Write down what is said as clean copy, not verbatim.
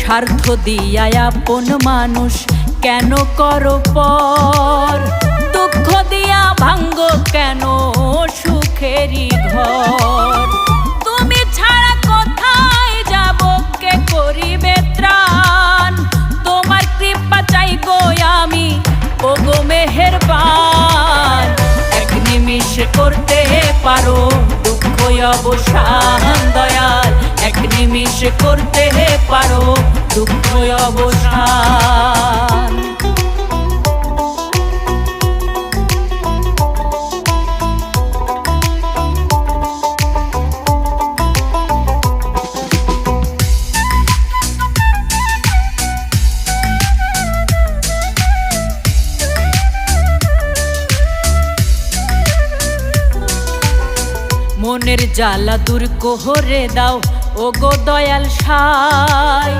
স্বার্থ দিয়া আপন মানুষ কেন করো পর? দুঃখ দিয়া ভাঙ্গো কেন সুখেরই ঘর? তুমি ছাড়া কোথায় যাব, কে করিবে ত্রাণ? তোমার কৃপা চাই গো আমি, ওগো মেহেরবান। এক নিমিষে করতে পারো দুঃখ অবসান দয়াল, এক নিমিষে করতে পারো দুঃখ অবসান। মনের জ্বালা দূর করে দাও ওগো দয়াল সাই।